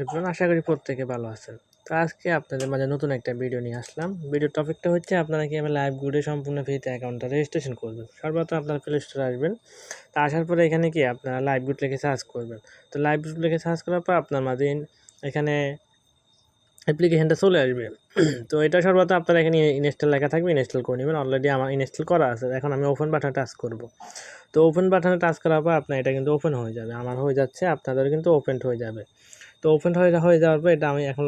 Everyone, আশা করি প্রত্যেকে ভালো আছেন। তো আজকে আপনাদের মাঝে নতুন একটা ভিডিও নিয়ে আসলাম। ভিডিওর টপিকটা হচ্ছে আপনারা কীভাবে লাইভ গুডে সম্পূর্ণ ফ্রিতে অ্যাকাউন্টটা রেজিস্ট্রেশন করবেন। সর্বপ্রথম আপনারা প্লে স্টোরে আসবেন। তো আসার পরে এখানে কি আপনারা লাইভ গুড লিখে সার্চ করবেন। তো লাইভ গুড লিখে সার্চ করার পর আপনার মাঝে এখানে অ্যাপ্লিকেশনটা চলে আসবে। তো এটা সর্বপ্রথম আপনারা এখানে ইনস্টল লেখা থাকবে, ইনস্টল করে নেবেন। অলরেডি আমার ইনস্টল করা আছে। এখন আমি ওপেন বাটনে টাচ করব। তো ওপেন বাটনে টাচ করার পর আপনার এটা কিন্তু ওপেন হয়ে যাবে। আমার হয়ে যাচ্ছে, আপনাদের কিন্তু ওপেন হয়ে যাবে। তো ওপেন হয়ে যাওয়ার পর এটা আমি এখন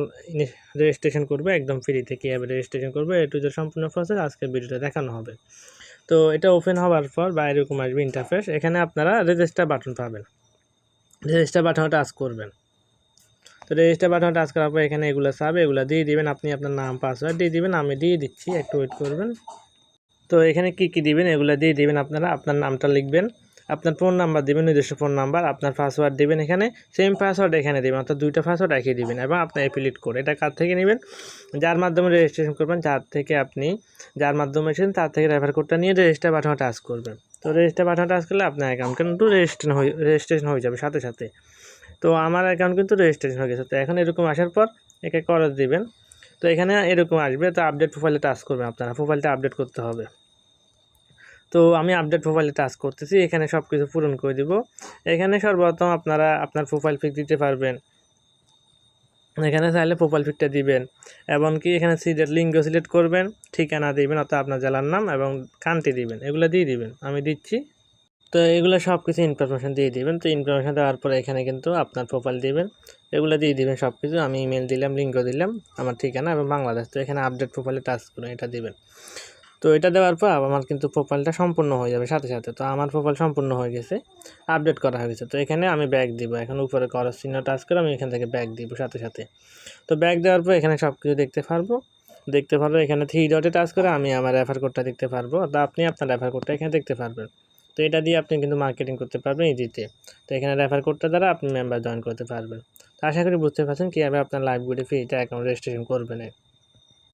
রেজিস্ট্রেশন করবো একদম ফ্রিতে। কীভাবে রেজিস্ট্রেশন করবো যে সম্পূর্ণ প্রসেস আজকের ভিডিওতে দেখানো হবে। তো এটা ওপেন হওয়ার পর বা এরকম আসবে ইন্টারফেস। এখানে আপনারা রেজিস্টার বাটন পাবেন। রেজিস্টার বাটনে টাচ করবেন। তো রেজিস্টার বাটনে টাচ করার পর এখানে এগুলো চাবে, এগুলো দিয়ে দিবেন। আপনি আপনার নাম পাসওয়ার্ড দিয়ে দিবেন। আমি দিয়ে দিচ্ছি, একটু ওয়েট করবেন। তো এখানে কী দিবেন এগুলো দিয়ে দিবেন। আপনারা আপনার নামটা লিখবেন, আপনার ফোন নাম্বার দেবেন, নিজস্ব ফোন নাম্বার, আপনার পাসওয়ার্ড দেবেন। এখানে সেম পাসওয়ার্ড এখানে দেবেন, অর্থাৎ দুইটা পাসওয়ার্ড রেখে দিবেন এবং আপনার অ্যাফিলিয়েট কোড এটা কার থেকে নেবেন, যার মাধ্যমে রেজিস্ট্রেশন করবেন, যার মাধ্যমে এসেছেন তার থেকে রেফার কোডটা নিয়ে রেজিস্টার বাটনে টাচ করবেন। তো রেজিস্টার বাটনে টাচ করলে আপনার অ্যাকাউন্ট কিন্তু রেজিস্ট্রেশন হয়ে যাবে সাথে সাথে। তো আমার অ্যাকাউন্ট কিন্তু রেজিস্ট্রেশন হয়ে গেছে। তো এখন এরকম আসার পর একে করে দিবেন। তো এখানে এরকম আসবে। তো আপডেট প্রোফাইলে টাচ করবেন, আপনারা প্রোফাইলটা আপডেট করতে হবে। তো আমি আপডেট প্রোফাইলে টাচ করতেছি। এখানে সব কিছু পূরণ করে দিব। এখানে সর্বপ্রথম আপনারা আপনার প্রোফাইল পিক দিতে পারবেন। এখানে চাইলে প্রোফাইল পিকটা দিবেন, এমনকি এখানে লিঙ্গ সিলেক্ট করবেন, ঠিকানা দিবেন অর্থাৎ আপনার জেলার নাম এবং কান্ট্রি দিবেন, এগুলো দিয়ে দিবেন। আমি দিচ্ছি। তো এগুলো সব কিছু ইনফরমেশান দিয়ে দিবেন। তো ইনফরমেশান দেওয়ার পরে এখানে কিন্তু আপনার প্রোফাইল দিবেন, এগুলো দিয়ে দিবেন সব কিছু। আমি ইমেল দিলাম, লিঙ্গ দিলাম, আমার ঠিকানা এবং বাংলাদেশ। তো এখানে আপডেট প্রোফাইলে টাচ করুন, এটা দিবেন। তো এটা দেওয়ার পর আমার কিন্তু প্রোফাইলটা সম্পূর্ণ হয়ে যাবে সাথে সাথে। তো আমার প্রোফাইল সম্পূর্ণ হয়ে গেছে, আপডেট করা হয়ে গেছে। তো এখানে আমি ব্যাক দিব। এখন উপরে ক্রস চিহ্ন টাচ করে আমি এখান থেকে ব্যাক দিব সাথে সাথে। তো ব্যাক দেওয়ার পর এখানে সব কিছু দেখতে পারবো। এখানে 3 ডটে টাচ করে আমি আমার রেফার কোডটা দেখতে পারবো, অর্থাৎ আপনি আপনার রেফার কোডটা এখানে দেখতে পারবেন। তো এটা দিয়ে আপনি কিন্তু মার্কেটিং করতে পারবেন ইজিতে। তো এখানে রেফার কোডটা দ্বারা আপনি মেম্বার জয়েন করতে পারবেন। তো আশা করি বুঝতে পারছেন কীভাবে আপনার লাইভ গুডে ফ্রিতে অ্যাকাউন্ট রেজিস্ট্রেশন করবেন।